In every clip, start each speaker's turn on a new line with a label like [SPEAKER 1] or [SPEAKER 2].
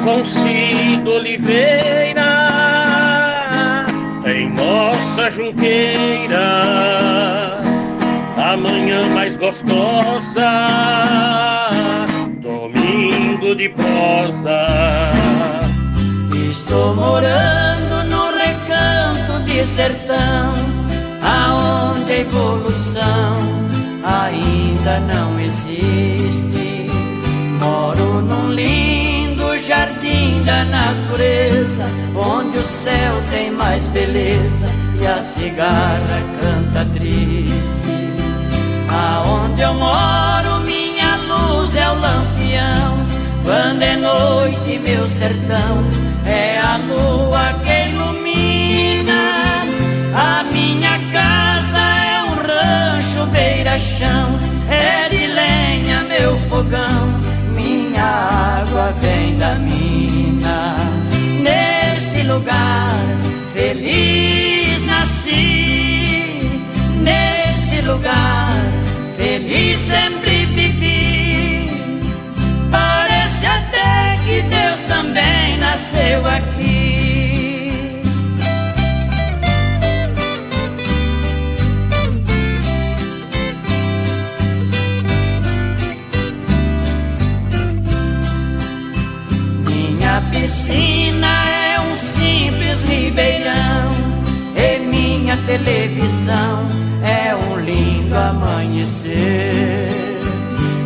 [SPEAKER 1] com Cido Oliveira em nossa junqueira. A manhã mais gostosa, domingo de prosa.
[SPEAKER 2] Estou morando no recanto de sertão, aonde a evolução ainda não existe. Moro num lindo jardim da natureza, onde o céu tem mais beleza e a cigarra canta triste. Aonde eu moro, minha luz é o lampião. Quando é noite, meu sertão é a lua que ilumina. A minha casa é um rancho beira-chão, é de lenha meu fogão, minha água vem da mina. Neste lugar feliz nasci, nesse lugar feliz sempre vivi. Parece até que Deus também nasceu aqui. Minha piscina é um simples ribeirão, e minha televisão é um lindo amanhecer.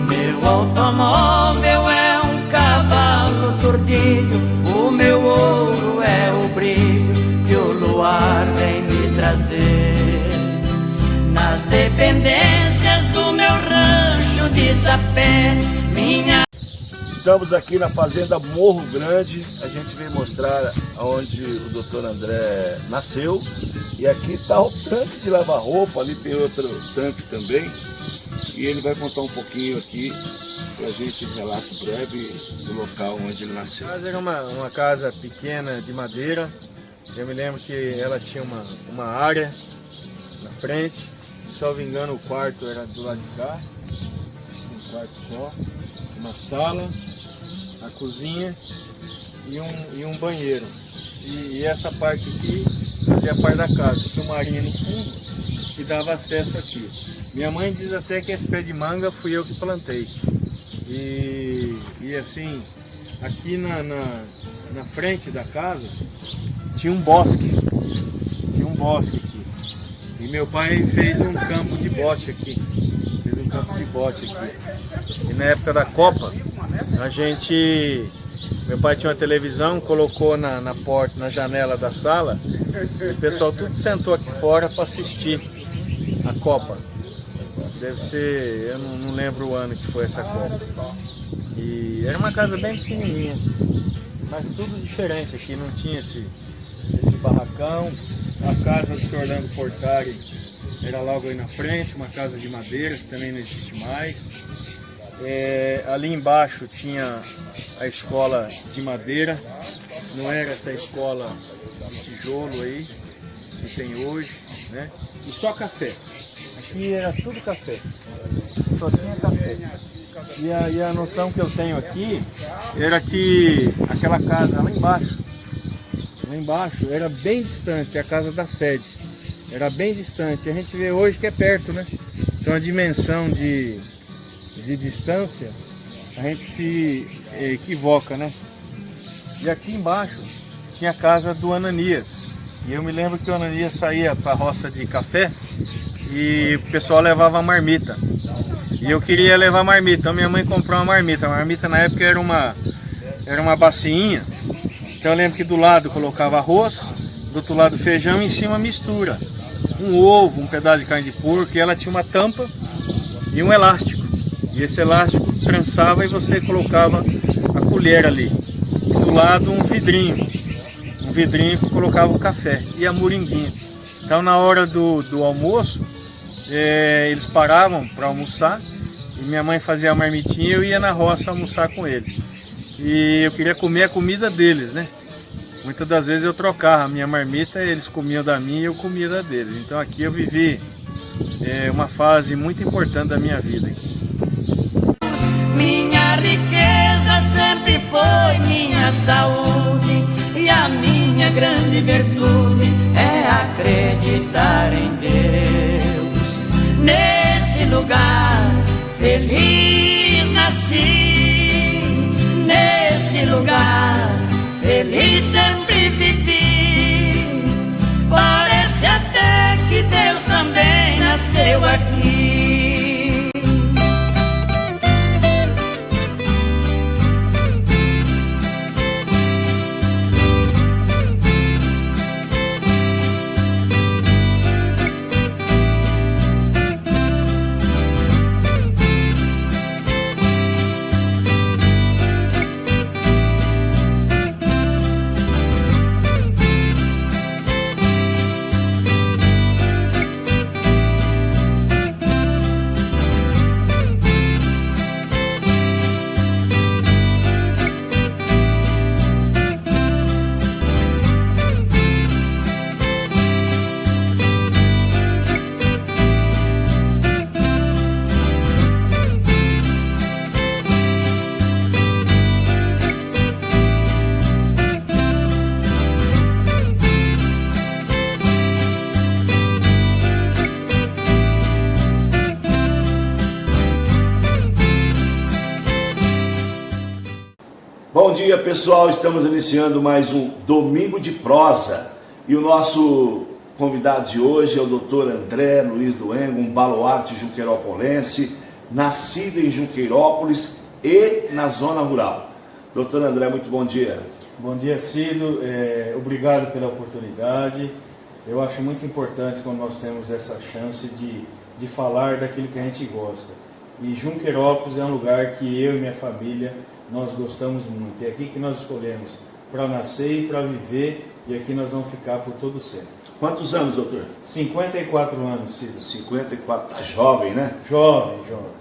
[SPEAKER 2] Meu automóvel é um cavalo tordilho, o meu ouro é o brilho que o luar vem me trazer. Nas dependências do meu rancho de sapé, minha...
[SPEAKER 3] Estamos aqui na fazenda Morro Grande. A gente veio mostrar onde o Dr. André nasceu. E aqui está o tanque de lavar roupa, ali tem outro tanque também. E ele vai contar um pouquinho aqui para a gente, um relato breve do local onde ele nasceu.
[SPEAKER 4] Era uma casa pequena de madeira. Eu me lembro que ela tinha uma área na frente. Se salvo engano, o quarto era do lado de cá. Um quarto só. Uma sala, a cozinha e um banheiro. E essa parte aqui fazia parte da casa. Tinha uma arinha no fundo que dava acesso aqui. Minha mãe diz até que esse pé de manga fui eu que plantei. E assim, aqui na frente da casa tinha um bosque. Tinha um bosque aqui. E meu pai fez um campo de bote aqui. E na época da Copa, meu pai tinha uma televisão, colocou na porta, na janela da sala, e o pessoal tudo sentou aqui fora para assistir a Copa. Deve ser, eu não lembro o ano que foi essa Copa. E era uma casa bem pequenininha, mas tudo diferente aqui, não tinha esse barracão. A casa do senhor Orlando Portari era logo aí na frente, uma casa de madeira que também não existe mais. Ali embaixo tinha a escola de madeira, não era essa escola de tijolo aí que tem hoje, né? E só café. Aqui era tudo café, só tinha café. E a noção que eu tenho aqui era que aquela casa lá embaixo era bem distante, a casa da sede. Era bem distante, a gente vê hoje que é perto, né? Então a dimensão de distância, a gente se equivoca, né? E aqui embaixo tinha a casa do Ananias. E eu me lembro que o Ananias saía para a roça de café e o pessoal levava marmita. E eu queria levar marmita, então minha mãe comprou uma marmita. A marmita na época era uma bacinha. Então eu lembro que do lado colocava arroz, do outro lado feijão e em cima mistura. Um ovo, um pedaço de carne de porco, e ela tinha uma tampa e um elástico. E esse elástico trançava e você colocava a colher ali. E do lado um vidrinho que colocava o café e a moringuinha. Então na hora do almoço, eles paravam para almoçar e minha mãe fazia a marmitinha e eu ia na roça almoçar com eles. E eu queria comer a comida deles, né? Muitas das vezes eu trocava a minha marmita, eles comiam da minha e eu comia da deles. Então aqui eu vivi uma fase muito importante da minha vida.
[SPEAKER 2] Minha riqueza sempre foi minha saúde e a minha grande virtude é acreditar em Deus. Nesse lugar feliz nasci, nesse lugar feliz sempre vivi. Parece até que Deus também nasceu aqui.
[SPEAKER 3] Bom dia, pessoal, estamos iniciando mais um Domingo de Prosa e o nosso convidado de hoje é o Dr. André Luiz Luengo, um baluarte junqueiropolense, nascido em Junqueirópolis e na zona rural. Dr. André, muito bom dia.
[SPEAKER 4] Bom dia, Cido, obrigado pela oportunidade. Eu acho muito importante quando nós temos essa chance de falar daquilo que a gente gosta. E Junqueirópolis é um lugar que eu e minha família nós gostamos muito. É aqui que nós escolhemos para nascer e para viver, e aqui nós vamos ficar por todo sempre.
[SPEAKER 3] Quantos anos, doutor?
[SPEAKER 4] 54 anos, Ciro.
[SPEAKER 3] 54, tá jovem, né?
[SPEAKER 4] Jovem.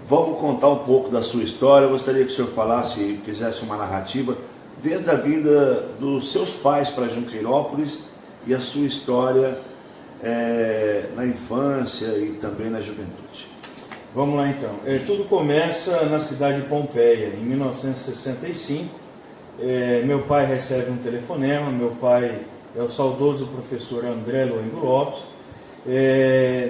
[SPEAKER 3] Vamos contar um pouco da sua história. Eu gostaria que o senhor falasse, fizesse uma narrativa desde a vinda dos seus pais para Junqueirópolis e a sua história na infância e também na juventude.
[SPEAKER 4] Vamos lá então. Tudo começa na cidade de Pompeia, em 1965. Meu pai recebe um telefonema. Meu pai é o saudoso professor André Luengo Lopes,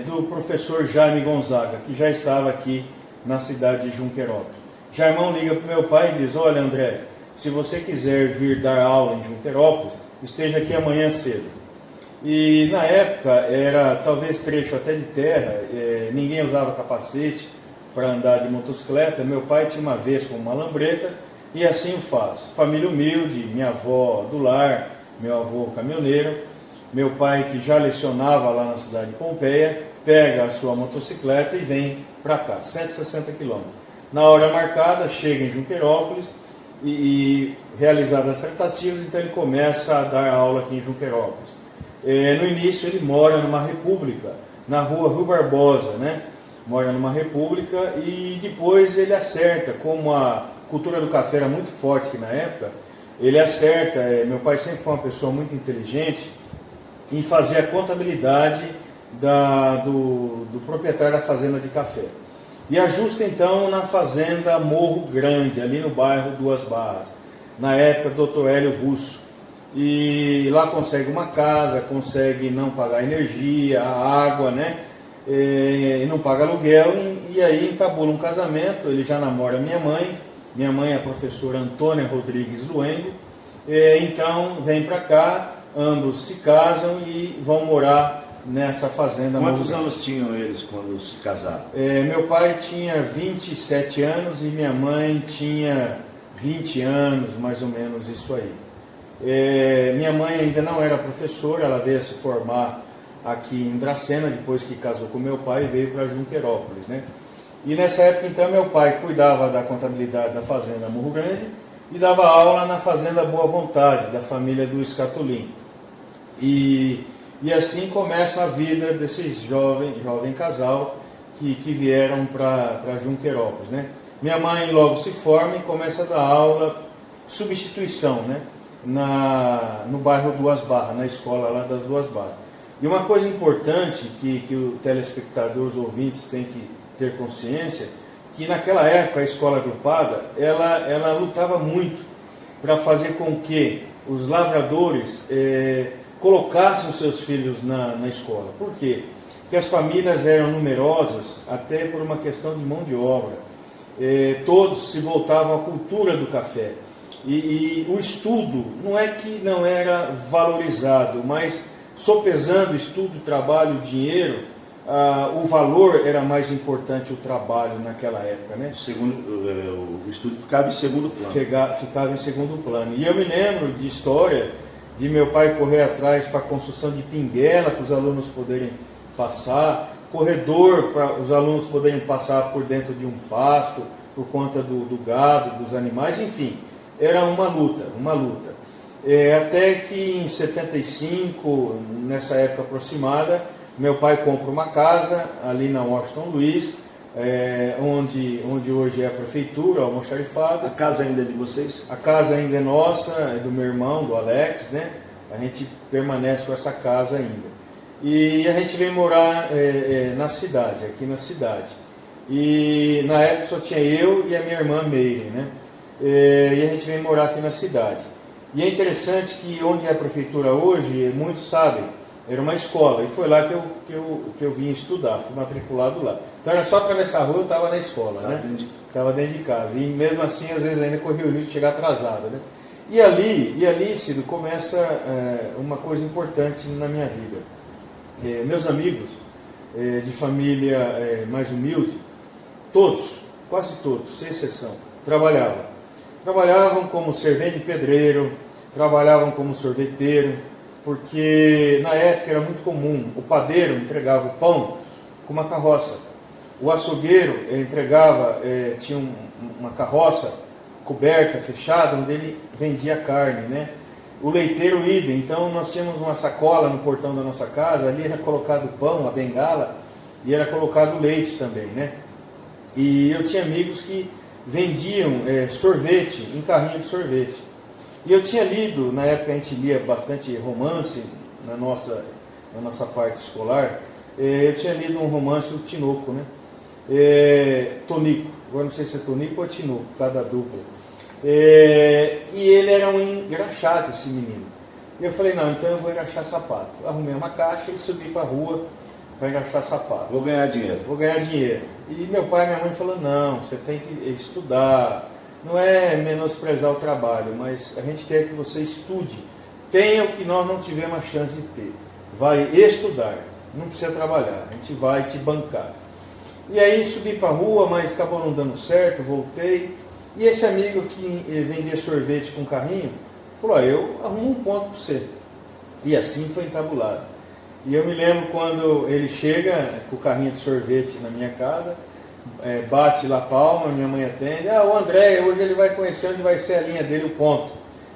[SPEAKER 4] do professor Jaime Gonzaga, que já estava aqui na cidade de Junqueirópolis. Jaimão liga para o meu pai e diz: olha, André, se você quiser vir dar aula em Junqueirópolis, esteja aqui amanhã cedo. E na época era talvez trecho até de terra, ninguém usava capacete para andar de motocicleta. Meu pai tinha uma vez com uma lambreta e assim o faz. Família humilde, minha avó do lar, meu avô caminhoneiro, meu pai que já lecionava lá na cidade de Pompeia, pega a sua motocicleta e vem para cá, 160 quilômetros. Na hora marcada, chega em Junqueirópolis e realizadas as tratativas, então ele começa a dar aula aqui em Junqueirópolis. No início ele mora numa república, na rua Rui Barbosa, né? Mora numa república e depois ele acerta, como a cultura do café era muito forte aqui na época, ele acerta, meu pai sempre foi uma pessoa muito inteligente, em fazer a contabilidade do proprietário da fazenda de café. E ajusta então na fazenda Morro Grande, ali no bairro Duas Barras, na época do Dr. Hélio Russo. E lá consegue uma casa, consegue não pagar energia, a água, né? E não paga aluguel, e aí entabula um casamento. Ele já namora minha mãe é a professora Antônia Rodrigues Luengo, então vem para cá, ambos se casam e vão morar nessa fazenda.
[SPEAKER 3] Quantos anos tinham eles quando se casaram?
[SPEAKER 4] Meu pai tinha 27 anos e minha mãe tinha 20 anos, mais ou menos isso aí. Minha mãe ainda não era professora, ela veio se formar aqui em Dracena, depois que casou com meu pai e veio para Junqueirópolis, né? E nessa época então meu pai cuidava da contabilidade da fazenda Morro Grande e dava aula na fazenda Boa Vontade, da família do Escatolim. E assim começa a vida desses jovem casal que vieram para Junqueirópolis, né? Minha mãe logo se forma e começa a dar aula, substituição, né? No bairro Duas Barras, na escola lá das Duas Barras. E uma coisa importante que o telespectador, os ouvintes têm que ter consciência, que naquela época a escola agrupada, ela lutava muito para fazer com que os lavradores colocassem os seus filhos na escola. Por quê? Porque as famílias eram numerosas, até por uma questão de mão de obra. Todos se voltavam à cultura do café. E o estudo não é que não era valorizado, mas sopesando estudo, trabalho, dinheiro, o valor era mais importante, o trabalho naquela época, né?
[SPEAKER 3] O estudo ficava em segundo plano.
[SPEAKER 4] Ficava em segundo plano. E eu me lembro de história de meu pai correr atrás para a construção de pinguela, para os alunos poderem passar, corredor para os alunos poderem passar por dentro de um pasto, por conta do gado, dos animais, enfim, era uma luta. Até que em 75, nessa época aproximada, meu pai compra uma casa ali na Washington Luiz, onde hoje é a prefeitura, o almoxarifado.
[SPEAKER 3] A casa ainda é de vocês?
[SPEAKER 4] A casa ainda é nossa, é do meu irmão, do Alex, né? A gente permanece com essa casa ainda. E a gente veio morar na cidade, aqui na cidade. E na época só tinha eu e a minha irmã Meire, né? E a gente veio morar aqui na cidade. E é interessante que onde é a prefeitura hoje, muitos sabem, era uma escola, e foi lá que eu vim estudar, fui matriculado lá. Então era só atravessar a rua, eu estava na escola, né? Estava dentro de casa, e mesmo assim, às vezes ainda corria o risco de chegar atrasado, né? E ali, Cido, começa uma coisa importante na minha vida. Meus amigos de família mais humilde, todos, quase todos, sem exceção, trabalhavam como servente de pedreiro, trabalhavam como sorveteiro, porque na época era muito comum, o padeiro entregava o pão com uma carroça, o açougueiro tinha uma carroça coberta, fechada, onde ele vendia carne, né? O leiteiro idem, então nós tínhamos uma sacola no portão da nossa casa, ali era colocado o pão, a bengala, e era colocado o leite também, né? E eu tinha amigos que vendiam sorvete, em carrinho de sorvete. E eu tinha lido, na época a gente lia bastante romance na nossa parte escolar, eu tinha lido um romance, o Tinoco, né? Tonico, agora não sei se é Tonico ou Tinoco, cada dupla. E ele era um engraxate, esse menino. E eu falei, não, então eu vou engraxar sapato. Arrumei uma caixa e subi para a rua para engraxar sapato.
[SPEAKER 3] Vou ganhar dinheiro. E meu pai e minha mãe falaram, não, você tem que estudar. Não é menosprezar o trabalho, mas a gente quer que você estude. Tenha o que nós não tivemos a chance de ter. Vai estudar, não precisa trabalhar, a gente vai te bancar. E aí subi para a rua, mas acabou não dando certo, voltei. E esse amigo que vendia sorvete com carrinho, falou, eu arrumo um ponto para você. E assim foi entabulado. E eu me lembro quando ele chega com o carrinho de sorvete na minha casa, bate lá a palma, minha mãe atende, o André, hoje ele vai conhecer onde vai ser a linha dele, o ponto.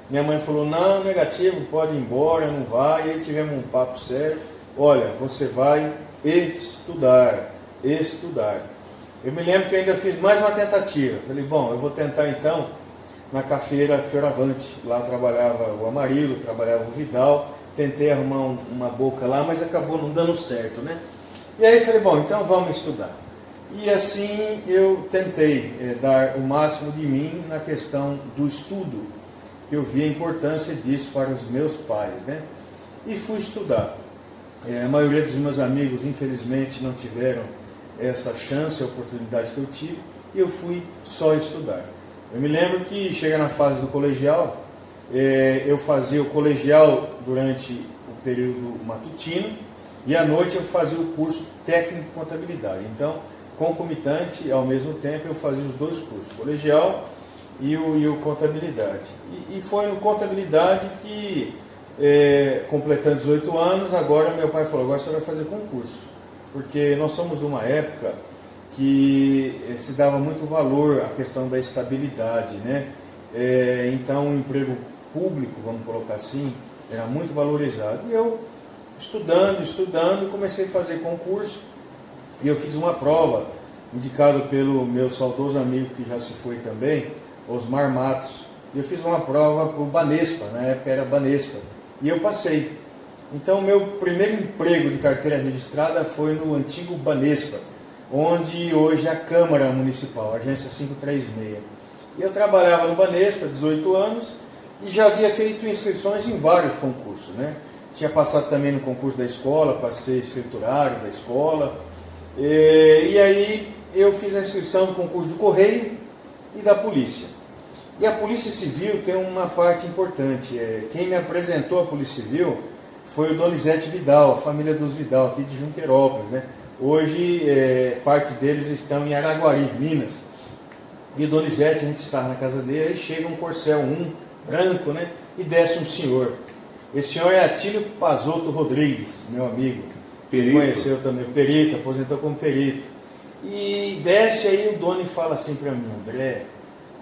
[SPEAKER 3] Minha mãe falou, não, negativo, pode ir embora, não vai. E aí tivemos um papo sério, olha, você vai estudar. Eu me lembro que eu ainda fiz mais uma tentativa, falei, bom, eu vou tentar então na cafeira Fioravante, lá trabalhava o Amarillo, trabalhava o Vidal, tentei arrumar uma boca lá, mas acabou não dando certo, né? E aí falei, bom, então vamos estudar. E assim eu tentei dar o máximo de mim na questão do estudo, que eu vi a importância disso para os meus pais, né? E fui estudar. A maioria dos meus amigos, infelizmente, não tiveram essa chance, a oportunidade que eu tive, e eu fui só estudar. Eu me lembro que chega na fase do colegial, eu fazia o colegial durante o período matutino, e à noite eu fazia o curso técnico de contabilidade. Então, concomitante, ao mesmo tempo, eu fazia os dois cursos, colegial e o contabilidade. E foi no contabilidade que, completando 18 anos, agora meu pai falou, agora você vai fazer concurso. Porque nós somos de uma época que se dava muito valor à questão da estabilidade, né? Então o emprego público, vamos colocar assim, era muito valorizado. E eu, estudando, comecei a fazer concurso. E eu fiz uma prova, indicado pelo meu saudoso amigo que já se foi também, Osmar Matos. E eu fiz uma prova para o Banespa, na época era Banespa, e eu passei. Então, o meu primeiro emprego de carteira registrada foi no antigo Banespa, onde hoje é a Câmara Municipal, a agência 536. E eu trabalhava no Banespa, 18 anos,
[SPEAKER 4] e já havia feito inscrições em vários concursos, né? Tinha passado também no concurso da escola, para ser escriturário da escola, e aí eu fiz a inscrição no concurso do Correio e da Polícia. E a Polícia Civil tem uma parte importante, quem me apresentou a Polícia Civil foi o Donizete Vidal, a família dos Vidal, aqui de Junqueirópolis, né? Hoje, parte deles estão em Araguari, Minas. E o Donizete, a gente estava na casa dele, aí chega um Corcel 1, branco, né? E desce um senhor. Esse senhor é Atílio Pazotto Rodrigues, meu amigo.
[SPEAKER 3] Perito.
[SPEAKER 4] Conheceu também, perito, aposentou como perito. E desce aí o Doni fala assim para mim, André,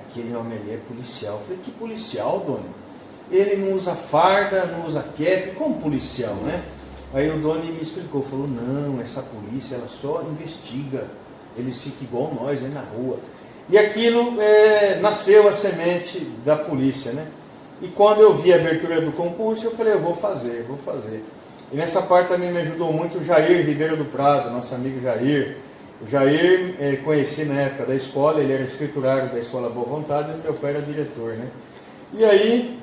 [SPEAKER 4] aquele homem ali é policial. Eu falei, que policial, Doni? Ele não usa farda, não usa cap, como policial, né? Aí o Doni me explicou, falou, não, essa polícia, ela só investiga, eles ficam igual nós aí na rua. E aquilo nasceu a semente da polícia, né? E quando eu vi a abertura do concurso, eu falei, eu vou fazer. E nessa parte também me ajudou muito o Jair Ribeiro do Prado, nosso amigo Jair. O Jair conheci na época da escola, ele era escriturário da Escola Boa Vontade e meu pai era diretor, né? E aí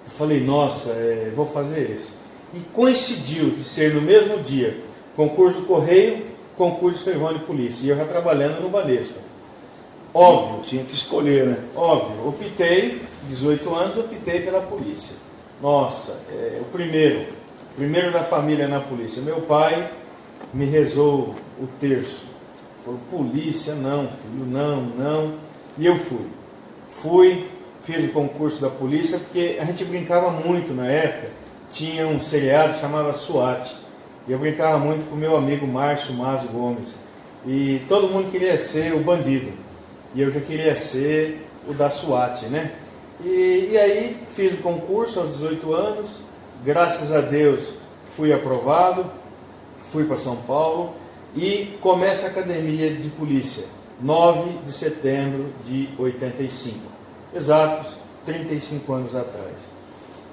[SPEAKER 4] eu falei, nossa, vou fazer esse. E coincidiu de ser no mesmo dia concurso do Correio, concurso escrivão de polícia. E eu já trabalhando no Banespa. Óbvio.
[SPEAKER 3] Tinha que escolher, né?
[SPEAKER 4] Óbvio. Optei, 18 anos, optei pela polícia. Nossa, o primeiro da família na polícia. Meu pai me rezou o terço. Falou, polícia, não, filho, não. E eu fui, fiz o concurso da polícia, porque a gente brincava muito na época, tinha um seriado chamado SWAT, e eu brincava muito com o meu amigo Márcio Mazo Gomes, e todo mundo queria ser o bandido, e eu já queria ser o da SWAT, né? E aí fiz o concurso aos 18 anos, graças a Deus fui aprovado, fui para São Paulo, e começa a academia de polícia, 9 de setembro de 85, exatos 35 anos atrás.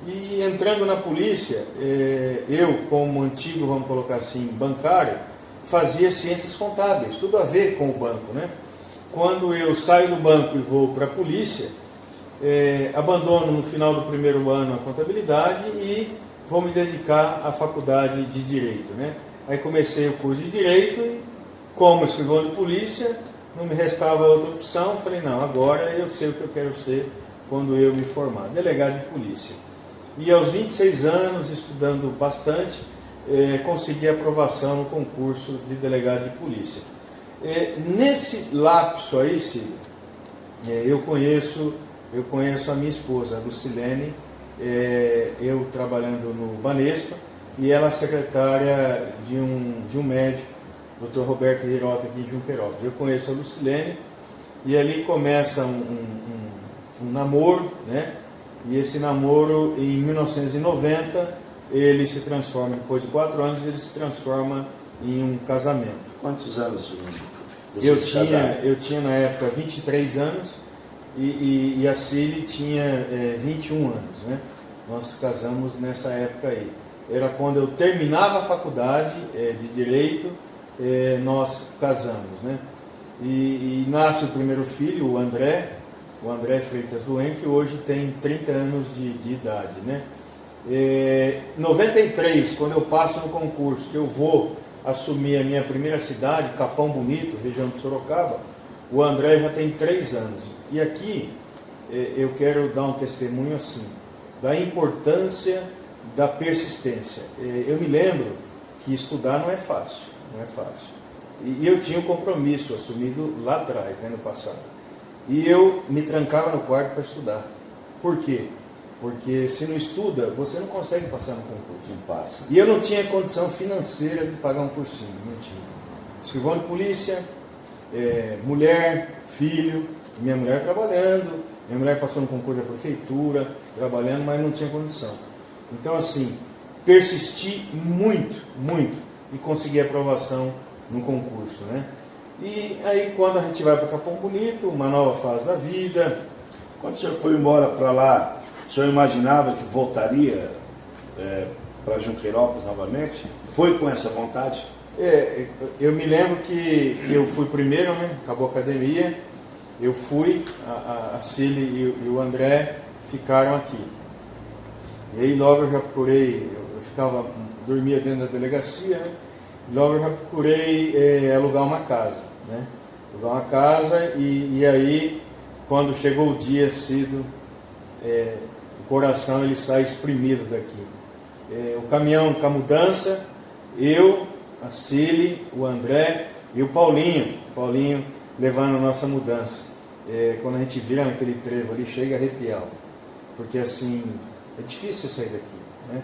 [SPEAKER 4] E entrando na polícia, eu como antigo, vamos colocar assim, bancário, fazia ciências contábeis, tudo a ver com o banco, né? Quando eu saio do banco e vou para a polícia, abandono no final do primeiro ano a contabilidade e vou me dedicar à faculdade de Direito, né? Aí comecei o curso de Direito e, como escrivão de polícia, não me restava outra opção. Falei, não, agora eu sei o que eu quero ser quando eu me formar, delegado de polícia. E aos 26 anos, estudando bastante, consegui aprovação no concurso de delegado de polícia. Nesse lapso aí, Cílio, eu conheço a minha esposa, a Lucilene, eu trabalhando no Banespa, e ela é secretária de um médico, Dr. Roberto Hirota, aqui de Junqueirópolis. Eu conheço a Lucilene, e ali começa um namoro, né? E esse namoro, em 1990, ele se transforma, depois de 4 anos, ele se transforma em um casamento.
[SPEAKER 3] Quantos anos vocês casaram?
[SPEAKER 4] Eu tinha na época 23 anos e a Cília tinha 21 anos, né? Nós casamos nessa época aí. Era quando eu terminava a faculdade de Direito, nós casamos, né? E nasce o primeiro filho, o André Freitas Duen, que hoje tem 30 anos de idade, né? Em 93, quando eu passo no concurso, que eu vou assumir a minha primeira cidade, Capão Bonito, região de Sorocaba, o André já tem 3 anos. E aqui eu quero dar um testemunho assim, da importância da persistência. Eu me lembro que estudar não é fácil. E eu tinha um compromisso assumido lá atrás, no passado. E eu me trancava no quarto para estudar. Por quê? Porque se não estuda, você não consegue passar no concurso.
[SPEAKER 3] Não passa.
[SPEAKER 4] E eu não tinha condição financeira de pagar um cursinho, não tinha. Escrivão de polícia, mulher, filho, minha mulher trabalhando, minha mulher passou no concurso da prefeitura, trabalhando, mas não tinha condição. Então assim, persisti muito e consegui aprovação no concurso, né? E aí quando a gente vai para Capão Bonito, uma nova fase da vida.
[SPEAKER 3] Quando o senhor foi embora para lá, o senhor imaginava que voltaria para Junqueirópolis novamente? Foi com essa vontade?
[SPEAKER 4] Eu me lembro que eu fui primeiro, né? Acabou a academia, eu fui, a Cília e o André ficaram aqui. E aí logo eu já procurei, dormia dentro da delegacia, né? Logo eu já procurei alugar uma casa, né? Alugar uma casa e aí, quando chegou o dia cedo, o coração ele sai exprimido daqui. O caminhão com a mudança, eu, a Cíli, o André e o Paulinho levando a nossa mudança. Quando a gente vira naquele trevo ali, chega a arrepiar, porque assim, é difícil sair daqui, né?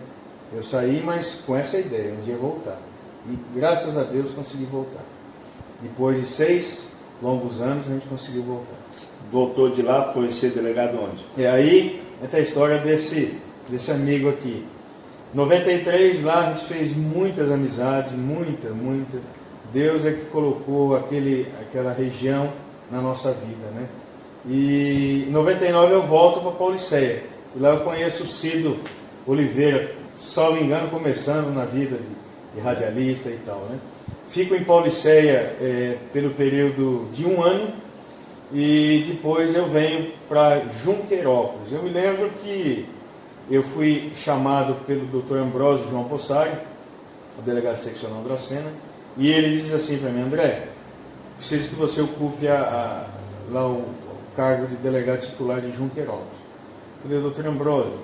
[SPEAKER 4] Eu saí, mas com essa ideia, um dia voltar. E graças a Deus consegui voltar. Depois de 6 longos anos, a gente conseguiu voltar.
[SPEAKER 3] Voltou de lá, foi ser delegado onde?
[SPEAKER 4] E aí, entra a história desse amigo aqui. Em 93, lá a gente fez muitas amizades, muita. Deus é que colocou aquela região na nossa vida, né? E em 99 eu volto para Pauliceia. E lá eu conheço o Cido Oliveira, salvo engano, começando na vida de radialista e tal, né? Fico em Pauliceia pelo período de 1 ano e depois eu venho para Junqueirópolis. Eu me lembro que eu fui chamado pelo Dr. Ambrósio João Possari, o delegado seccional Dracena, e ele diz assim para mim: André, preciso que você ocupe lá o cargo de delegado titular de Junqueirópolis. Eu falei: Dr. Ambrósio,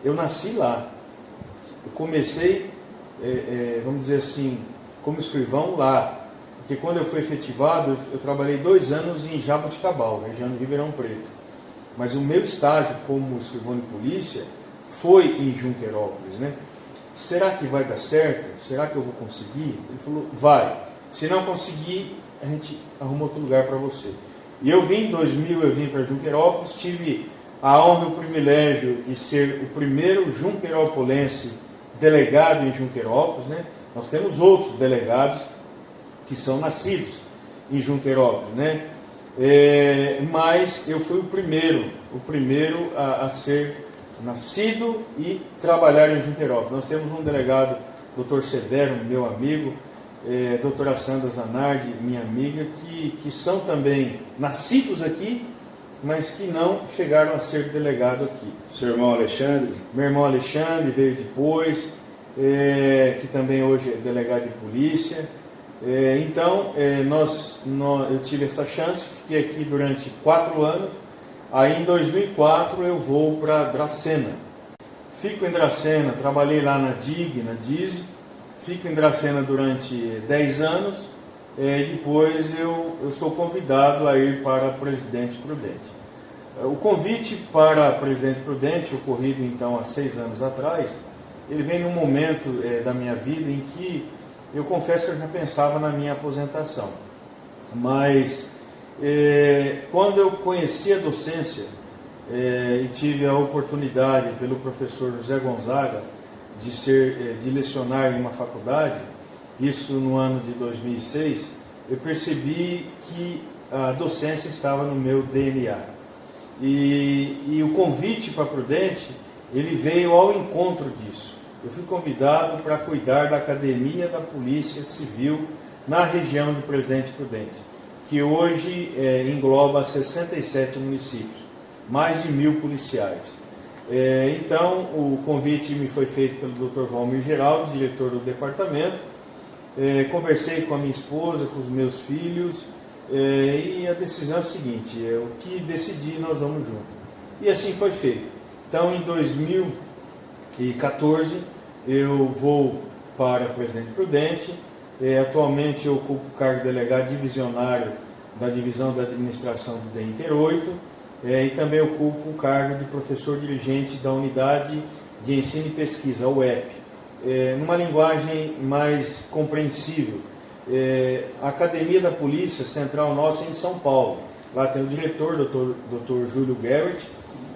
[SPEAKER 4] eu nasci lá, eu comecei, vamos dizer assim, como escrivão lá, porque quando eu fui efetivado, eu trabalhei 2 anos em Jaboticabal, região de Ribeirão Preto. Mas o meu estágio como escrivão de polícia foi em Junqueirópolis, né? Será que vai dar certo? Será que eu vou conseguir? Ele falou: vai. Se não conseguir, a gente arruma outro lugar para você. E eu vim em 2000, eu vim para Junqueirópolis, tive a honra e o privilégio de ser o primeiro junqueiropolense delegado em Junqueirópolis, né? Nós temos outros delegados que são nascidos em Junqueirópolis, né? Mas eu fui o primeiro a ser nascido e trabalhar em Junqueirópolis. Nós temos um delegado, Dr. Severo, meu amigo, doutora Sandra Zanardi, minha amiga, que são também nascidos aqui, mas que não chegaram a ser delegado aqui.
[SPEAKER 3] Seu irmão Alexandre?
[SPEAKER 4] Meu irmão Alexandre veio depois, que também hoje é delegado de polícia. Então, eu tive essa chance, fiquei aqui durante 4 anos. Aí em 2004 eu vou para Dracena. Fico em Dracena, trabalhei lá na DIG, na DISE. Fico em Dracena durante 10 anos. Depois eu sou convidado a ir para Presidente Prudente. O convite para Presidente Prudente, ocorrido então há 6 anos atrás, ele vem num momento da minha vida em que eu confesso que eu já pensava na minha aposentação. Mas quando eu conheci a docência e tive a oportunidade pelo professor José Gonzaga de lecionar em uma faculdade, isso no ano de 2006, eu percebi que a docência estava no meu DNA. E o convite para Prudente, ele veio ao encontro disso. Eu fui convidado para cuidar da Academia da Polícia Civil na região de Presidente Prudente, que hoje engloba 67 municípios, mais de 1000 policiais. Então, o convite me foi feito pelo Dr. Valmir Geraldo, diretor do departamento. Conversei com a minha esposa, com os meus filhos, e a decisão é a seguinte: o que decidir nós vamos junto. E assim foi feito. Então, em 2014, eu vou para Presidente Prudente. Atualmente eu ocupo o cargo de delegado divisionário da Divisão da Administração do DEINTER 8 e também ocupo o cargo de professor dirigente da Unidade de Ensino e Pesquisa, a UEP. Numa linguagem mais compreensível, a Academia da Polícia Central nossa é em São Paulo. Lá tem o diretor, Dr. Júlio Gerrit,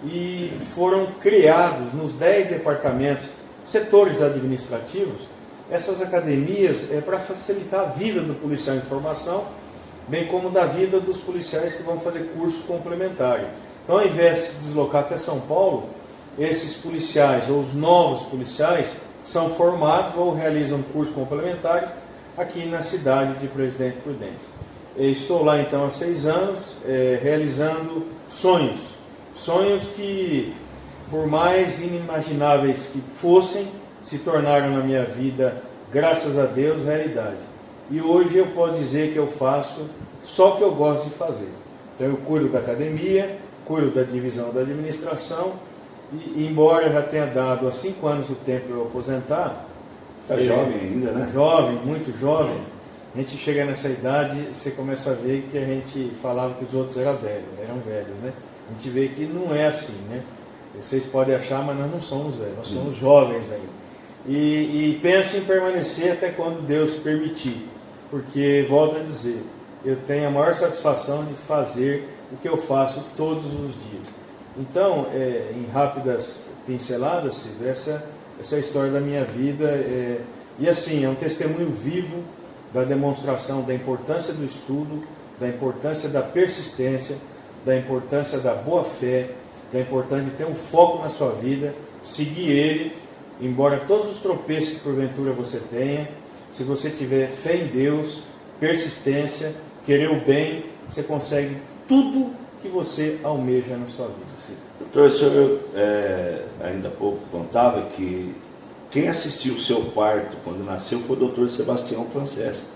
[SPEAKER 4] e foram criados nos 10 departamentos, setores administrativos, essas academias para facilitar a vida do policial em formação, bem como da vida dos policiais que vão fazer curso complementar. Então, ao invés de se deslocar até São Paulo, esses policiais ou os novos policiais são formados ou realizam cursos complementares aqui na cidade de Presidente Prudente. Estou lá então há 6 anos, realizando sonhos que por mais inimagináveis que fossem, se tornaram na minha vida, graças a Deus, realidade. E hoje eu posso dizer que eu faço só o que eu gosto de fazer. Então eu cuido da academia, cuido da divisão da administração, e embora eu já tenha dado há 5 anos o tempo para eu aposentar...
[SPEAKER 3] Está jovem ainda, né?
[SPEAKER 4] Jovem, muito jovem. A gente chega nessa idade, você começa a ver que a gente falava que os outros eram velhos, né? A gente vê que não é assim, né? Vocês podem achar, mas nós não somos velhos, nós somos jovens ainda. E penso em permanecer até quando Deus permitir, porque, volto a dizer, eu tenho a maior satisfação de fazer o que eu faço todos os dias. Então, em rápidas pinceladas, Cid, essa é a história da minha vida, e assim, é um testemunho vivo da demonstração da importância do estudo, da importância da persistência, da importância da boa fé, da importância de ter um foco na sua vida, seguir ele, embora todos os tropeços que porventura você tenha, se você tiver fé em Deus, persistência, querer o bem, você consegue tudo que você almeja na sua vida. Sim.
[SPEAKER 3] Doutor, o senhor ainda há pouco contava que quem assistiu o seu parto quando nasceu foi o doutor Sebastião Francesco.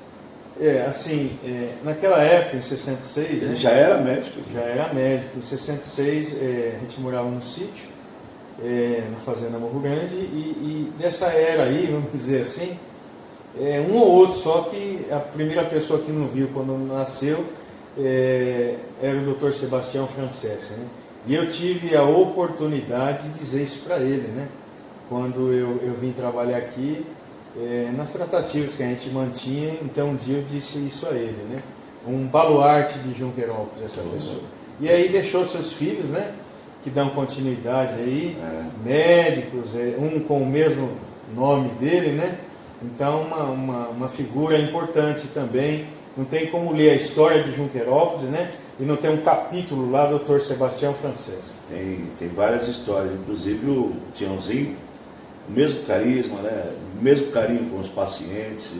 [SPEAKER 4] Naquela época, em 66...
[SPEAKER 3] Ele,
[SPEAKER 4] né,
[SPEAKER 3] já era médico?
[SPEAKER 4] Já era médico. Em 66, a gente morava no sítio, na Fazenda Morro Grande, e nessa era aí, vamos dizer assim, um ou outro, só que a primeira pessoa que não viu quando nasceu era o Dr. Sebastião Francesco, né? E eu tive a oportunidade de dizer isso para ele, né? Quando eu vim trabalhar aqui, nas tratativas que a gente mantinha, então um dia eu disse isso a ele, né? Um baluarte de Junquerópolis, essa pessoa. E aí deixou seus filhos, né? Que dão continuidade aí, médicos, um com o mesmo nome dele, né? Então uma figura importante também. Não tem como ler a história de Junquerópolis, né? E não tem um capítulo lá do Dr. Sebastião Francesco.
[SPEAKER 3] Tem várias histórias, inclusive o Tiãozinho, o mesmo carisma, né? O mesmo carinho com os pacientes.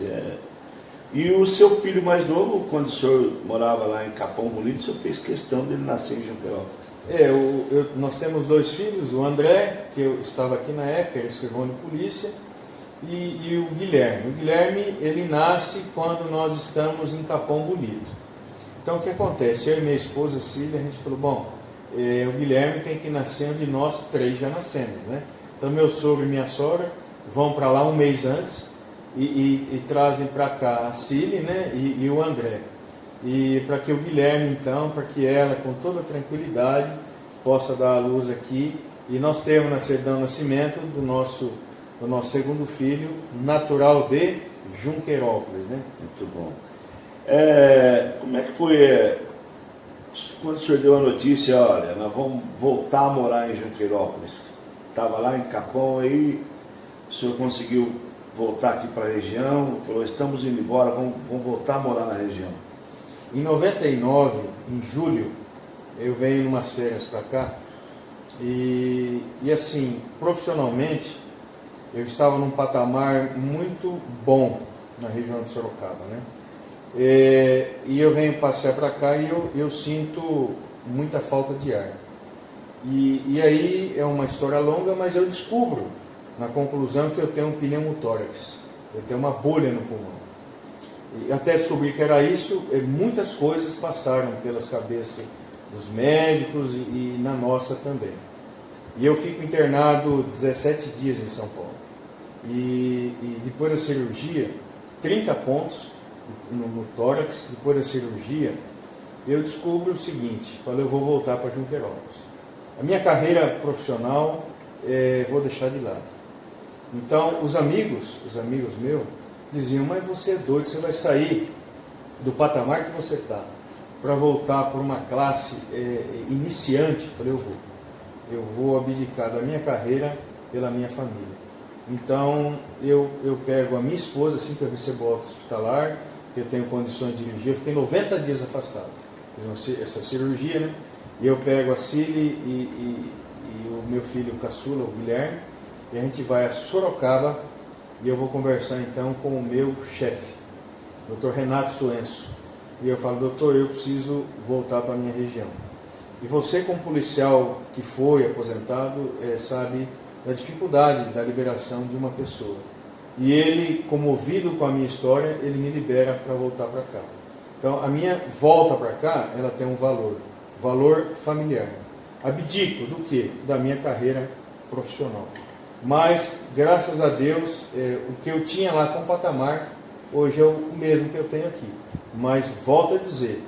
[SPEAKER 3] E o seu filho mais novo, quando o senhor morava lá em Capão Bonito, o senhor fez questão dele nascer em Junquerópolis.
[SPEAKER 4] Nós temos 2 filhos, o André, que eu estava aqui na época, ele escreveu de polícia, e o Guilherme. O Guilherme, ele nasce quando nós estamos em Capão Bonito. Então o que acontece? Eu e minha esposa Cília, a gente falou, bom, o Guilherme tem que nascer onde nós 3 já nascemos, né? Então meu sogro e minha sogra vão para lá um mês antes e trazem para cá a Cília, né? E o André. E para que o Guilherme, então, para que ela, com toda tranquilidade, possa dar a luz aqui. E nós temos na certidão de nascimento do nosso segundo filho, natural de Junquerópolis, né?
[SPEAKER 3] Muito bom. Como é que foi quando o senhor deu a notícia, olha, nós vamos voltar a morar em Junquerópolis? Estava lá em Capão, aí o senhor conseguiu voltar aqui para a região, falou, estamos indo embora, vamos voltar a morar na região.
[SPEAKER 4] Em 99, em julho, eu venho em umas férias para cá, e assim, profissionalmente, eu estava num patamar muito bom na região de Sorocaba, né? E eu venho passear para cá e eu sinto muita falta de ar. E aí é uma história longa, mas eu descubro na conclusão que eu tenho um pneumotórax, eu tenho uma bolha no pulmão. E até descobrir que era isso, muitas coisas passaram pelas cabeças dos médicos e na nossa também. E eu fico internado 17 dias em São Paulo. E depois da cirurgia, 30 pontos no tórax, depois da cirurgia, eu descubro o seguinte, falei, eu vou voltar para Junquerópolis. A minha carreira profissional, vou deixar de lado. Então, os amigos meus, diziam, mas você é doido, você vai sair do patamar que você está para voltar para uma classe iniciante? Eu falei, eu vou abdicar da minha carreira pela minha família. Então, eu pego a minha esposa, assim que eu recebo alta hospitalar, que eu tenho condições de dirigir, eu fiquei 90 dias afastado, fiz essa cirurgia, né? E eu pego a Cília e o meu filho caçula, o Guilherme, e a gente vai a Sorocaba, e eu vou conversar então com o meu chefe, Dr. Renato Suenço. E eu falo, doutor, eu preciso voltar para a minha região. E você, como policial que foi aposentado, sabe da dificuldade da liberação de uma pessoa. E ele, comovido com a minha história, ele me libera para voltar para cá. Então, a minha volta para cá, ela tem um valor familiar. Abdico do quê? Da minha carreira profissional. Mas, graças a Deus, o que eu tinha lá com o patamar, hoje é o mesmo que eu tenho aqui. Mas, volto a dizer,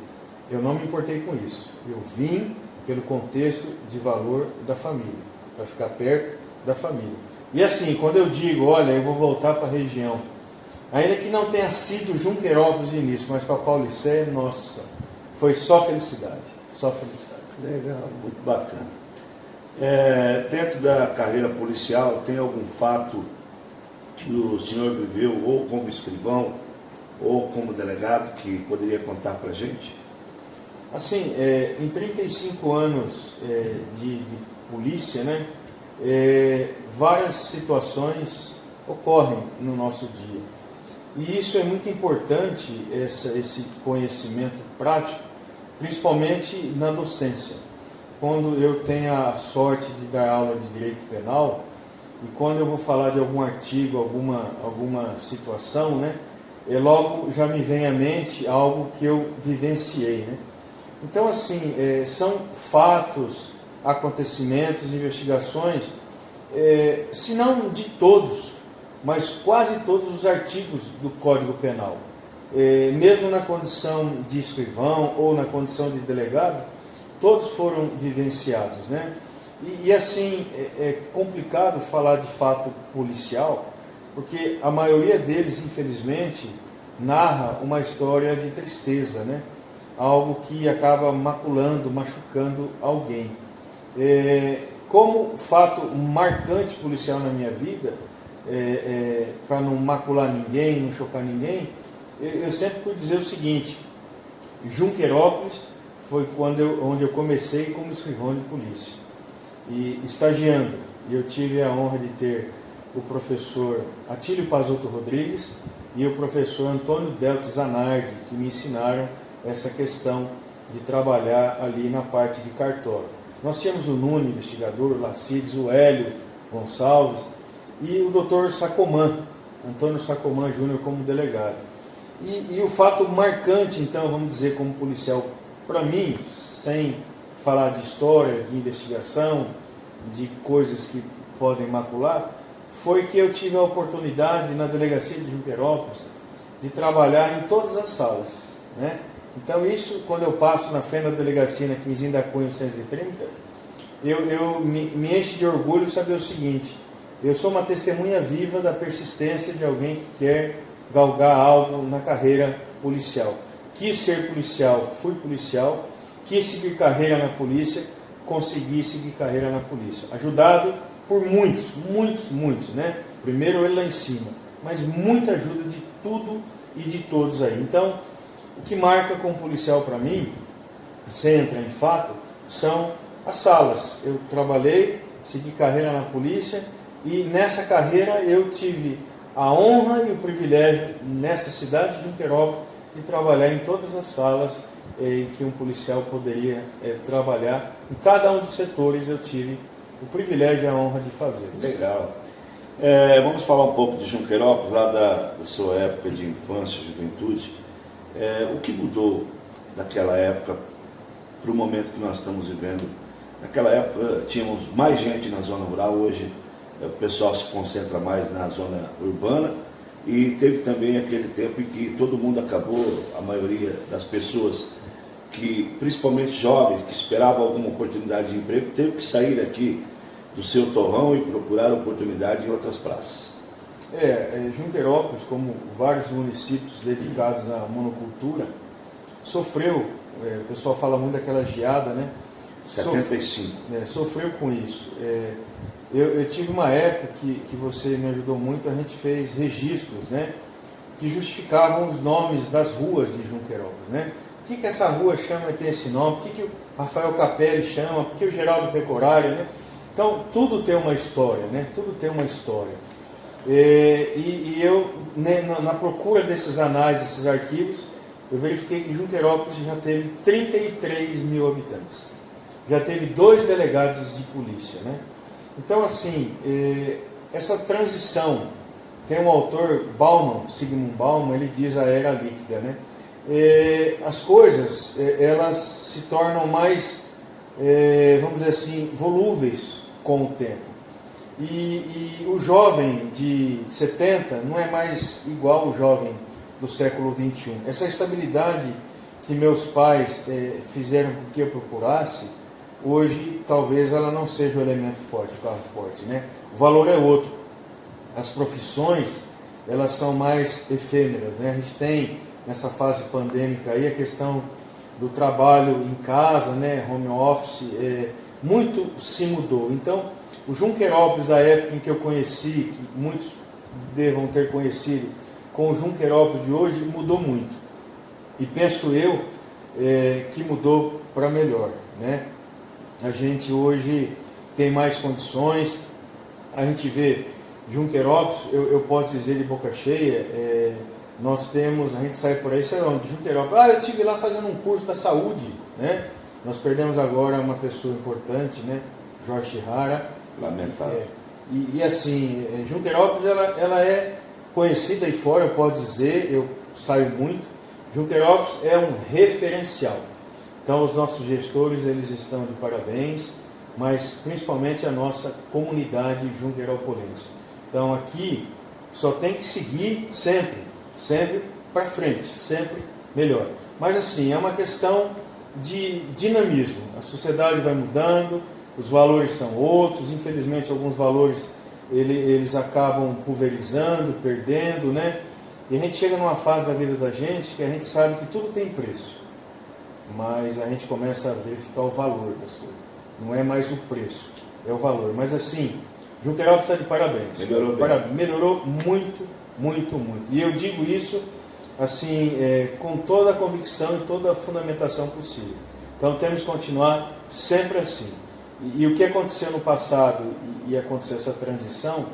[SPEAKER 4] eu não me importei com isso. Eu vim pelo contexto de valor da família, para ficar perto da família. E assim, quando eu digo, olha, eu vou voltar para a região, ainda que não tenha sido Junquerópolis de início, mas para Paulicéia, nossa, foi só felicidade, só felicidade.
[SPEAKER 3] Legal, muito bacana. Dentro da carreira policial, tem algum fato que o senhor viveu, ou como escrivão, ou como delegado, que poderia contar para a gente?
[SPEAKER 4] Assim, em 35 anos de polícia, né, várias situações ocorrem no nosso dia. E isso é muito importante, esse conhecimento prático, principalmente na docência. Quando eu tenho a sorte de dar aula de direito penal, e quando eu vou falar de algum artigo, alguma situação, né, logo já me vem à mente algo que eu vivenciei, né? Então, assim, são fatos, acontecimentos, investigações, se não de todos, mas quase todos os artigos do Código Penal. Mesmo na condição de escrivão ou na condição de delegado, todos foram vivenciados, né? E assim, é complicado falar de fato policial, porque a maioria deles, infelizmente, narra uma história de tristeza, né? Algo que acaba maculando, machucando alguém. Como fato marcante policial na minha vida, para não macular ninguém, não chocar ninguém, eu sempre pude dizer o seguinte: Junquerópolis foi onde eu comecei como escrivão de polícia. E estagiando, eu tive a honra de ter o professor Atílio Pazotto Rodrigues e o professor Antônio Deltes Zanardi, que me ensinaram essa questão de trabalhar ali na parte de cartório. Nós tínhamos o Nuno, investigador, o Lacides, o Hélio Gonçalves e o doutor Sacomã, Antônio Sacomã Júnior, como delegado. E o fato marcante, então, vamos dizer, como policial, para mim, sem falar de história, de investigação, de coisas que podem macular, foi que eu tive a oportunidade, na delegacia de Junquerópolis, de trabalhar em todas as salas, né? Então isso, quando eu passo na frente da delegacia na Quinzinho da Cunha 130, eu me enche de orgulho saber o seguinte: eu sou uma testemunha viva da persistência de alguém que quer galgar algo na carreira policial. Quis ser policial, fui policial, quis seguir carreira na polícia, consegui seguir carreira na polícia. Ajudado por muitos, né? Primeiro ele lá em cima, mas muita ajuda de tudo e de todos aí. Então, o que marca como policial para mim, sem entrar em fato, são as salas. Eu trabalhei, segui carreira na polícia e nessa carreira eu tive a honra e o privilégio, nessa cidade de Junquerópolis, de trabalhar em todas as salas em que um policial poderia trabalhar. Em cada um dos setores eu tive o privilégio e a honra de fazer.
[SPEAKER 3] Legal. Vamos falar um pouco de Junquerópolis, lá da sua época de infância, juventude. O que mudou daquela época para o momento que nós estamos vivendo? Naquela época tínhamos mais gente na zona rural, hoje o pessoal se concentra mais na zona urbana, e teve também aquele tempo em que todo mundo acabou, a maioria das pessoas, que principalmente jovens, que esperavam alguma oportunidade de emprego, teve que sair aqui do seu torrão e procurar oportunidade em outras praças.
[SPEAKER 4] Junquerópolis, como vários municípios dedicados à monocultura, sofreu, o pessoal fala muito daquela geada, né?
[SPEAKER 3] 75.
[SPEAKER 4] Sofreu com isso. Eu tive uma época que você me ajudou muito, a gente fez registros, né? Que justificavam os nomes das ruas de Junquerópolis, né? Por que essa rua tem esse nome? Por que o Rafael Capelli chama? Por que o Geraldo Pecorário, né? Então, tudo tem uma história, né? Tudo tem uma história. E eu, na procura desses anais, desses arquivos, eu verifiquei que Junquerópolis já teve 33 mil habitantes. já teve 2 delegados de polícia, né? Então, assim, essa transição, tem um autor, Bauman, Zygmunt Bauman, ele diz a era líquida, né? As coisas, elas se tornam mais, vamos dizer assim, volúveis com o tempo. E o jovem de 70 não é mais igual ao jovem do século 21. Essa estabilidade que meus pais fizeram com que eu procurasse, hoje talvez ela não seja o elemento forte, o carro forte, né? O valor é outro. As profissões, elas são mais efêmeras, né? A gente tem nessa fase pandêmica aí a questão do trabalho em casa, né? Home office, muito se mudou. Então, o Junquerópolis da época em que eu conheci, que muitos devam ter conhecido, com o Junquerópolis de hoje mudou muito. E penso eu que mudou para melhor, né? A gente hoje tem mais condições, a gente vê Junquerópolis, eu posso dizer de boca cheia, nós temos, a gente sai por aí, sei lá, de Junquerópolis, eu estive lá fazendo um curso da saúde, né? Nós perdemos agora uma pessoa importante, né? Jorge Chihara.
[SPEAKER 3] Lamentável.
[SPEAKER 4] E assim, Junquerópolis, ela é conhecida aí fora, eu posso dizer, eu saio muito. Junquerópolis é um referencial. Então, os nossos gestores, eles estão de parabéns, mas principalmente a nossa comunidade junquerópolense. Então, aqui só tem que seguir sempre para frente, sempre melhor. Mas assim, é uma questão de dinamismo. A sociedade vai mudando, os valores são outros, infelizmente alguns valores eles acabam pulverizando, perdendo, né? E a gente chega numa fase da vida da gente que a gente sabe que tudo tem preço, mas a gente começa a verificar o valor das coisas. Não é mais o preço, é o valor. Mas assim, Junquerópolis está de parabéns. Melhorou muito, muito, muito. E eu digo isso assim, com toda a convicção e toda a fundamentação possível. Então temos que continuar sempre assim. E o que aconteceu no passado e aconteceu essa transição,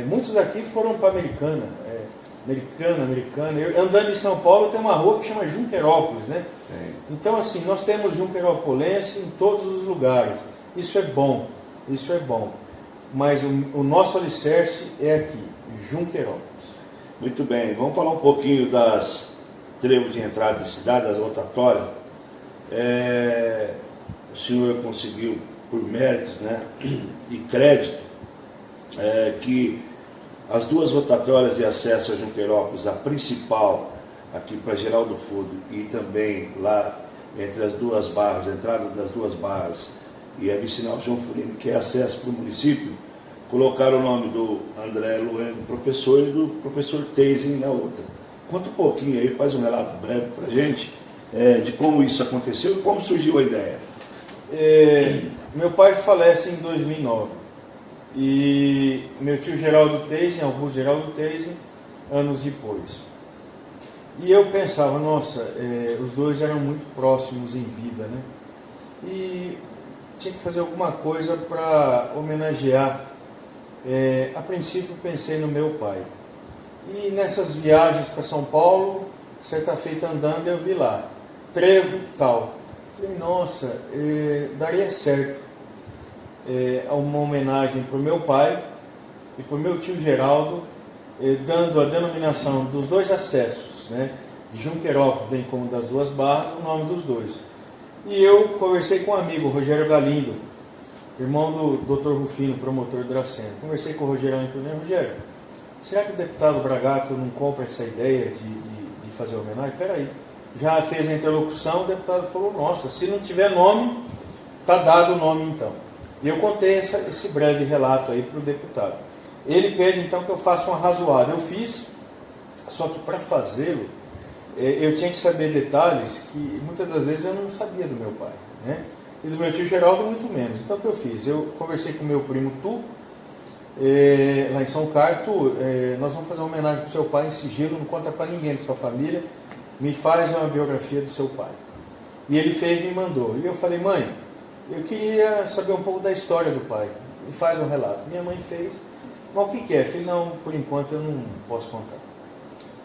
[SPEAKER 4] muitos daqui foram para Americana. Eu, andando em São Paulo, tem uma rua que chama Junquerópolis, né? Então assim, nós temos junquerópolense em todos os lugares. Isso é bom. Mas o nosso alicerce é aqui, Junquerópolis.
[SPEAKER 3] Muito bem, vamos falar um pouquinho das trevos de entrada da cidade, das rotatórias. O senhor conseguiu, por méritos, né, e crédito, que as 2 rotatórias de acesso a Junquerópolis, a principal, aqui para Geraldo Fudo, e também lá entre as 2 barras, a entrada das 2 barras e a vicinal João Furino, que é acesso para o município, colocaram o nome do André Luengo, professor, e do professor Teising na outra. Conta um pouquinho aí, faz um relato breve para a gente, de como isso aconteceu e como surgiu a ideia.
[SPEAKER 4] Meu pai falece em 2009 e meu tio Geraldo Teising, Augusto Geraldo Teising, anos depois. E eu pensava, nossa, os dois eram muito próximos em vida, né? E tinha que fazer alguma coisa para homenagear. A princípio pensei no meu pai. E nessas viagens para São Paulo, certa feita andando, eu vi lá, trevo tal. Falei, nossa, daria certo uma homenagem para o meu pai e para o meu tio Geraldo, dando a denominação dos 2 acessos, né, de Junquerópolis, bem como das 2 barras, o nome dos 2. E eu conversei com um amigo, Rogério Galindo, irmão do Dr. Rufino, promotor do Dracena. Conversei com o Rogério e falei, Rogério, será que o deputado Bragato não compra essa ideia de fazer homenagem? Peraí. Já fez a interlocução, o deputado falou, nossa, se não tiver nome, está dado o nome então. E eu contei esse breve relato aí para o deputado. Ele pede então que eu faça uma razoada. Eu fiz, só que para fazê-lo, eu tinha que saber detalhes que muitas das vezes eu não sabia do meu pai, né? E do meu tio Geraldo muito menos. Então o que eu fiz? Eu conversei com o meu primo Tu, lá em São Carlos. Tu, nós vamos fazer uma homenagem para o seu pai em sigilo, não conta para ninguém da sua família, me faz uma biografia do seu pai. E ele fez e me mandou. E eu falei, mãe, eu queria saber um pouco da história do pai, me faz um relato. Minha mãe fez, mas o que é? Eu falei, não, por enquanto eu não posso contar.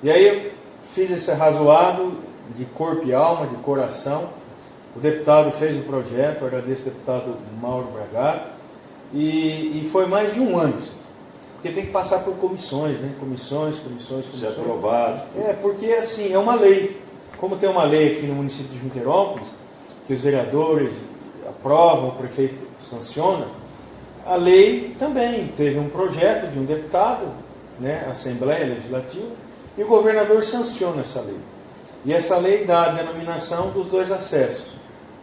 [SPEAKER 4] E aí eu fiz esse razoado de corpo e alma, de coração, O deputado fez o projeto, eu agradeço ao deputado Mauro Bragato, e foi mais de um ano, porque tem que passar por comissões, né? Comissões.
[SPEAKER 3] Ser aprovado.
[SPEAKER 4] Porque assim, é uma lei. Como tem uma lei aqui no município de Junqueirópolis, que os vereadores aprovam, o prefeito sanciona, a lei também teve um projeto de um deputado, né, Assembleia Legislativa, e o governador sanciona essa lei. E essa lei dá a denominação dos dois acessos.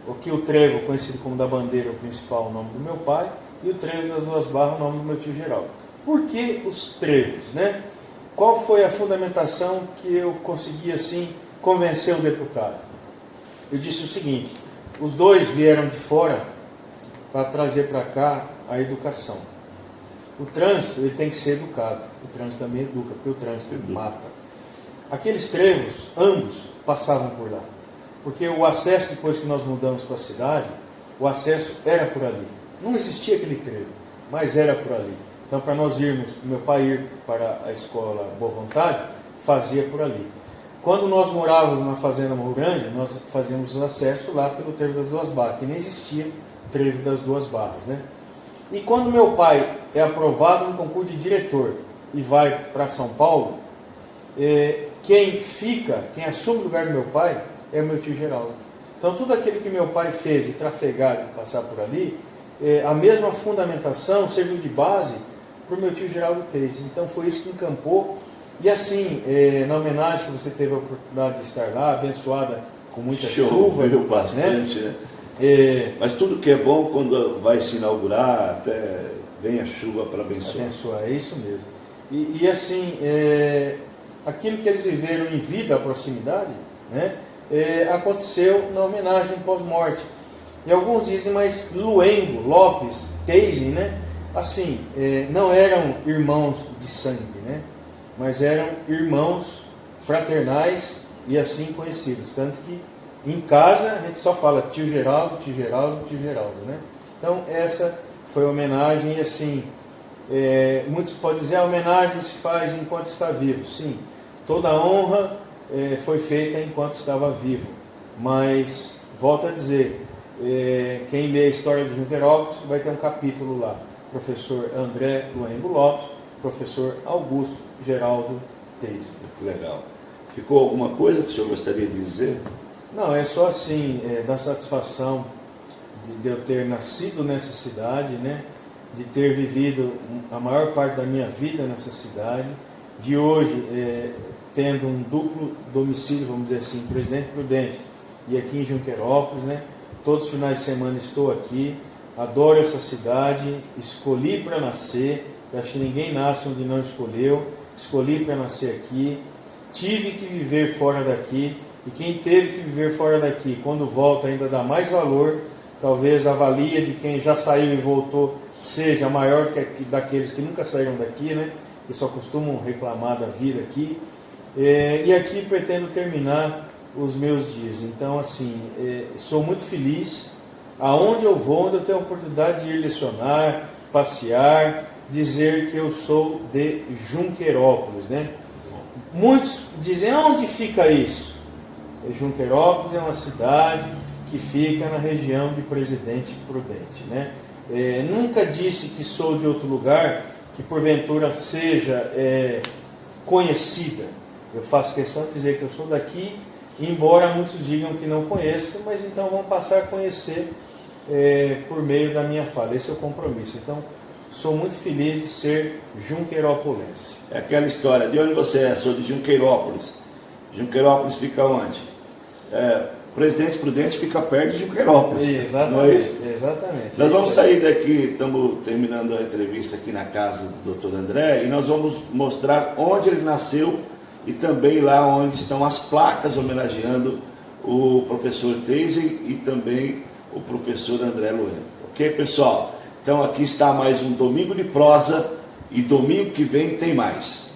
[SPEAKER 4] O que o trevo, conhecido como da bandeira, o principal, o nome do meu pai, e o trevo das Duas Barras, o nome do meu tio Geraldo. Por que os trevos, né? Qual foi a fundamentação que eu consegui, assim, convencer o deputado? Eu disse o seguinte: os dois vieram de fora para trazer para cá a educação. O trânsito, ele tem que ser educado. O trânsito também educa, porque o trânsito mata. Aqueles trevos, ambos, passavam por lá. Porque o acesso, depois que nós mudamos para a cidade, o acesso era por ali. Não existia aquele trevo, mas era por ali. Então, para nós irmos, meu pai ir para a escola Boa Vontade, fazia por ali. Quando nós morávamos na Fazenda Morro Grande, nós fazíamos acesso lá pelo trevo das Duas Barras, que nem existia trevo das Duas Barras, né? E quando meu pai é aprovado no concurso de diretor e vai para São Paulo, quem assume o lugar do meu pai é o meu tio Geraldo. Então, tudo aquilo que meu pai fez de trafegar, de passar por ali, a mesma fundamentação serviu de base para o meu tio Geraldo Teis. Então, foi isso que encampou. E assim, na homenagem que você teve a oportunidade de estar lá, abençoada com muita chuva.
[SPEAKER 3] Choveu bastante, né? Mas tudo que é bom, quando vai se inaugurar, até vem a chuva para abençoar.
[SPEAKER 4] Abençoar, é isso mesmo. E assim, aquilo que eles viveram em vida, a proximidade, né, aconteceu na homenagem pós-morte. E alguns dizem, mas Luengo, Lopes, Teisen, né, assim, não eram irmãos de sangue, né, mas eram irmãos fraternais e assim conhecidos. Tanto que em casa a gente só fala tio Geraldo, tio Geraldo, tio Geraldo, né? Então essa foi a homenagem. E assim, muitos podem dizer, a homenagem se faz enquanto está vivo. Sim, toda a honra foi feita enquanto estava vivo. Mas, volto a dizer, quem lê a história de Junqueirópolis vai ter um capítulo lá. Professor André Luengo Lopes, professor Augusto Geraldo Teis.
[SPEAKER 3] Muito legal. Ficou alguma coisa que o senhor gostaria de dizer?
[SPEAKER 4] Não, é só assim, da satisfação de eu ter nascido nessa cidade, né? De ter vivido a maior parte da minha vida nessa cidade, de hoje tendo um duplo domicílio, vamos dizer assim, Presidente Prudente e aqui em Junqueirópolis, né? Todos os finais de semana estou aqui, adoro essa cidade, escolhi para nascer, acho que ninguém nasce onde não escolheu, escolhi para nascer aqui, tive que viver fora daqui. E quem teve que viver fora daqui, quando volta ainda dá mais valor, talvez a valia de quem já saiu e voltou seja maior que daqueles que nunca saíram daqui, né? Que só costumam reclamar da vida aqui. E aqui pretendo terminar os meus dias. Então, assim, sou muito feliz. Aonde eu vou, onde eu tenho a oportunidade de ir lecionar, passear, dizer que eu sou de Junqueirópolis, né? Muitos dizem, onde fica isso? Junqueirópolis é uma cidade que fica na região de Presidente Prudente, né? Nunca disse que sou de outro lugar que porventura seja conhecida. Eu faço questão de dizer que eu sou daqui, embora muitos digam que não conheço, mas então vão passar a conhecer por meio da minha fala. Esse é o compromisso. Então, sou muito feliz de ser junqueirópolense.
[SPEAKER 3] É aquela história, de onde você é? Sou de Junqueirópolis. Junqueirópolis fica onde? Presidente Prudente fica perto de Junqueirópolis.
[SPEAKER 4] Exatamente,
[SPEAKER 3] não é isso?
[SPEAKER 4] Exatamente.
[SPEAKER 3] Nós vamos sair daqui, estamos terminando a entrevista aqui na casa do Dr. André, e nós vamos mostrar onde ele nasceu e também lá onde estão as placas homenageando o professor Teisen e também o professor André Luengo. Ok, pessoal? Então aqui está mais um Domingo de Prosa, e domingo que vem tem mais.